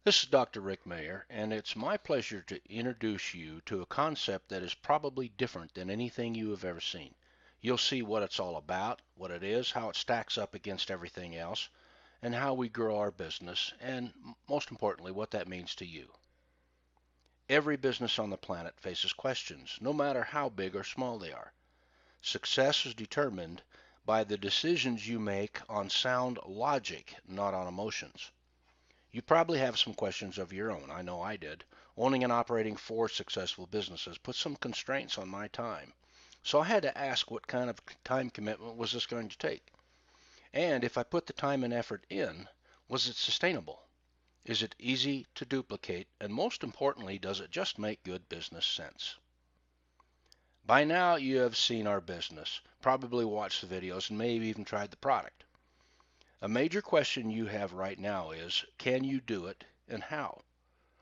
This is Dr. Rick Mayer, and it's my pleasure to introduce you to a concept that is probably different than anything you have ever seen. You'll see what it's all about, what it is, how it stacks up against everything else, and how we grow our business, and most importantly, what that means to you. Every business on the planet faces questions, no matter how big or small they are. Success is determined by the decisions you make on sound logic, not on emotions. You probably have some questions of your own. I know I did. Owning and operating four successful businesses put some constraints on my time. So I had to ask what kind of time commitment was this going to take? And if I put the time and effort in, was it sustainable? Is it easy to duplicate? And most importantly, does it just make good business sense? By now, you have seen our business, probably watched the videos, and maybe even tried the product. A major question you have right now is, can you do it and how?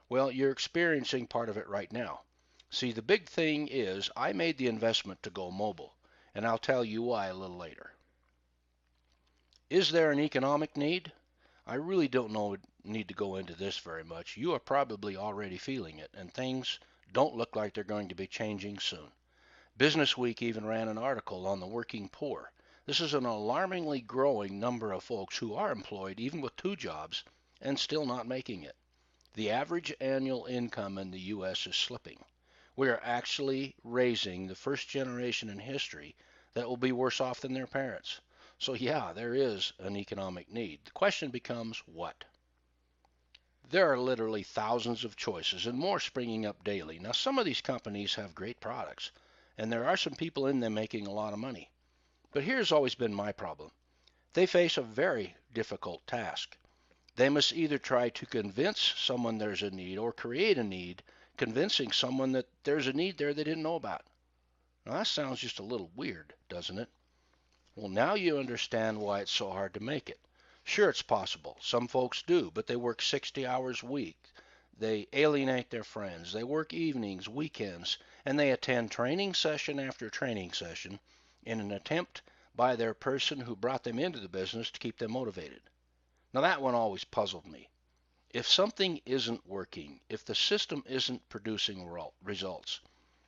Well, you're experiencing part of it right now. See, the big thing is I made the investment to go mobile, and I'll tell you why a little later. Is there an economic need? I really don't need to go into this very much. You are probably already feeling it, and things don't look like they're going to be changing soon. Business Week even ran an article on the working poor. This is an alarmingly growing number of folks who are employed even with two jobs and still not making it. The average annual income in the U.S. is slipping. We are actually raising the first generation in history that will be worse off than their parents. So, yeah, there is an economic need. The question becomes what? There are literally thousands of choices and more springing up daily. Now, some of these companies have great products, and there are some people in them making a lot of money. But here's always been my problem. They face a very difficult task. They must either try to convince someone there's a need or create a need, convincing someone that there's a need there they didn't know about. Now, that sounds just a little weird, doesn't it? Well, now you understand why it's so hard to make it. Sure, it's possible. Some folks do, but they work 60 hours a week. They alienate their friends. They work evenings, weekends, and they attend training session after training session in an attempt by their person who brought them into the business to keep them motivated. Now, that one always puzzled me. If something isn't working, if the system isn't producing results,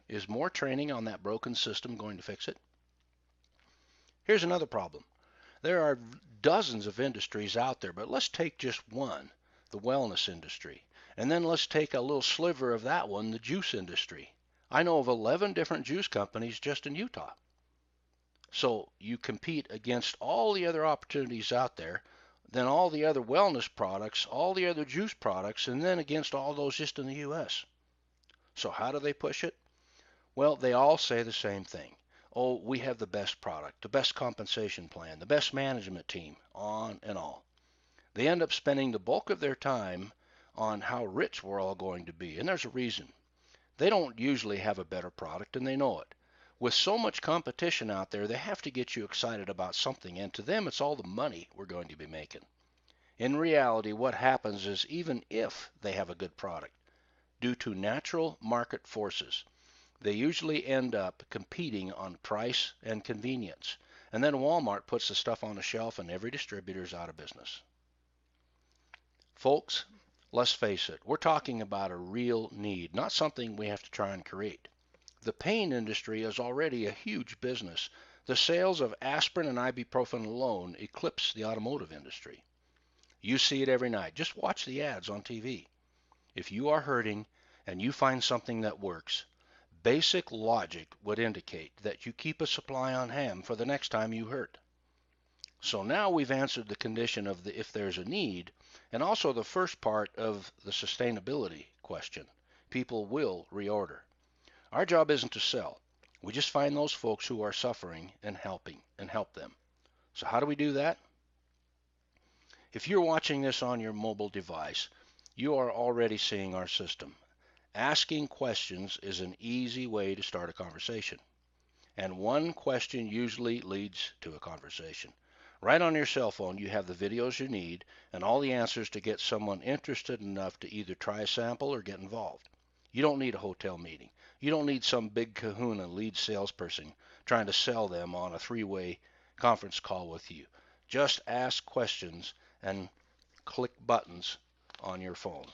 is more training on that broken system going to fix it? Here's another problem. There are dozens of industries out there, but let's take just one, the wellness industry. And then let's take a little sliver of that one, the juice industry. I know of 11 different juice companies just in Utah. So you compete against all the other opportunities out there, then all the other wellness products, all the other juice products, and then against all those just in the U.S. So how do they push it? Well, they all say the same thing. Oh, we have the best product, the best compensation plan, the best management team, on and on. They end up spending the bulk of their time on how rich we're all going to be, and there's a reason. They don't usually have a better product, and they know it. With so much competition out there, they have to get you excited about something, and to them, it's all the money we're going to be making. In reality, what happens is even if they have a good product, due to natural market forces, they usually end up competing on price and convenience. And then Walmart puts the stuff on the shelf and every distributor's out of business. Folks, let's face it, we're talking about a real need, not something we have to try and create. The pain industry is already a huge business. The sales of aspirin and ibuprofen alone eclipse the automotive industry. You see it every night. Just watch the ads on TV. If you are hurting and you find something that works, basic logic would indicate that you keep a supply on hand for the next time you hurt. So now we've answered the condition of the if there's a need, and also the first part of the sustainability question. People will reorder. Our job isn't to sell. We just find those folks who are suffering and help them. So how do we do that? If you're watching this on your mobile device, you are already seeing our system. Asking questions is an easy way to start a conversation. And one question usually leads to a conversation. Right on your cell phone, you have the videos you need and all the answers to get someone interested enough to either try a sample or get involved. You don't need a hotel meeting. You don't need some big kahuna lead salesperson trying to sell them on a three-way conference call with you. Just ask questions and click buttons on your phone.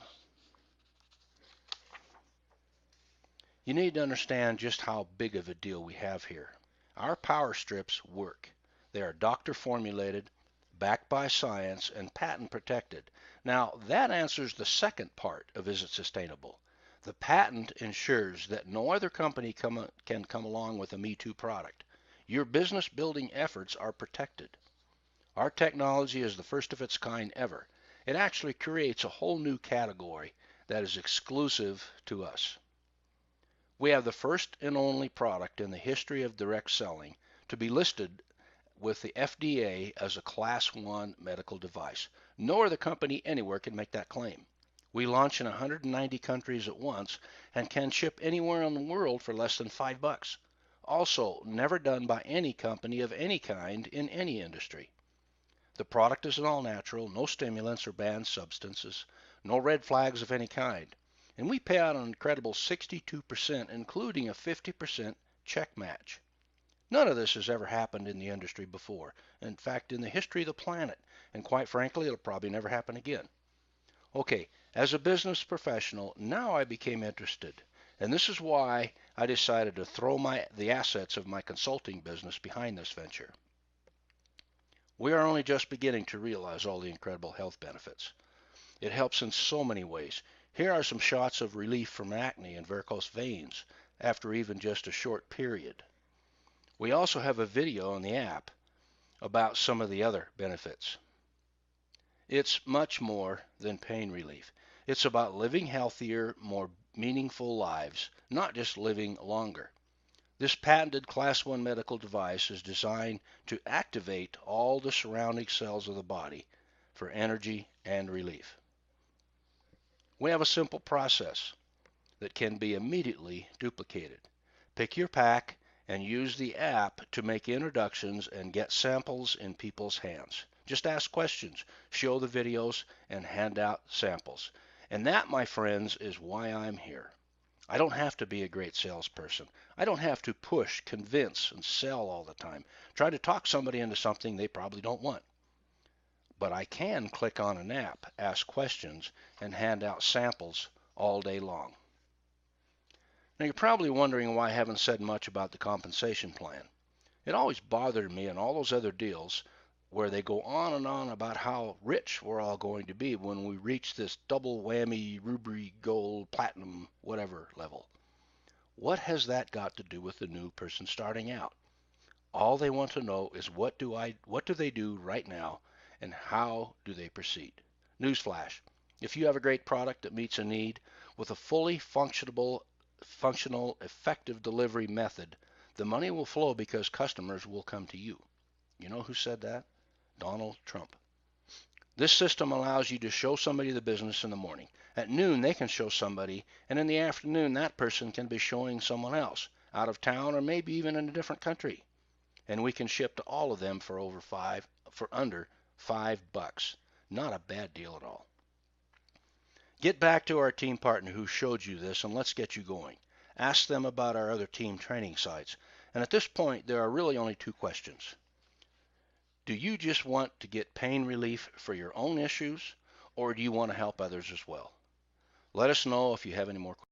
You need to understand just how big of a deal we have here. Our power strips work. They are doctor formulated, backed by science, and patent protected. Now, that answers the second part of is it sustainable? The patent ensures that no other company can come along with a Me Too product. Your business building efforts are protected. Our technology is the first of its kind ever. It actually creates a whole new category that is exclusive to us. We have the first and only product in the history of direct selling to be listed with the FDA as a Class 1 medical device. No other company anywhere can make that claim. We launch in 190 countries at once and can ship anywhere in the world for less than $5. Also, never done by any company of any kind in any industry. The product is an all-natural, no stimulants or banned substances, no red flags of any kind. And we pay out an incredible 62%, including a 50% check match. None of this has ever happened in the industry before. In fact, in the history of the planet. And quite frankly, it'll probably never happen again. Okay, as a business professional, now I became interested. And this is why I decided to throw the assets of my consulting business behind this venture. We are only just beginning to realize all the incredible health benefits. It helps in so many ways. Here are some shots of relief from acne and varicose veins after even just a short period. We also have a video on the app about some of the other benefits. It's much more than pain relief. It's about living healthier, more meaningful lives, not just living longer. This patented Class 1 medical device is designed to activate all the surrounding cells of the body for energy and relief. We have a simple process that can be immediately duplicated. Pick your pack and use the app to make introductions and get samples in people's hands. Just ask questions, show the videos, and hand out samples. And that, my friends, is why I'm here. I don't have to be a great salesperson. I don't have to push, convince, and sell all the time. Try to talk somebody into something they probably don't want. But I can click on an app, ask questions, and hand out samples all day long. Now you're probably wondering why I haven't said much about the compensation plan. It always bothered me in all those other deals where they go on and on about how rich we're all going to be when we reach this double whammy, ruby, gold, platinum, whatever level. What has that got to do with the new person starting out? All they want to know is what do they do right now and how do they proceed? Newsflash, if you have a great product that meets a need with a fully functional, effective delivery method, the money will flow because customers will come to you. You know who said that? Donald Trump. This system allows you to show somebody the business in the morning. At noon, they can show somebody, and in the afternoon, that person can be showing someone else, out of town or maybe even in a different country. And we can ship to all of them for under $5. Not a bad deal at all. Get back to our team partner who showed you this, and let's get you going. Ask them about our other team training sites. And at this point, there are really only two questions. Do you just want to get pain relief for your own issues, or do you want to help others as well? Let us know if you have any more questions.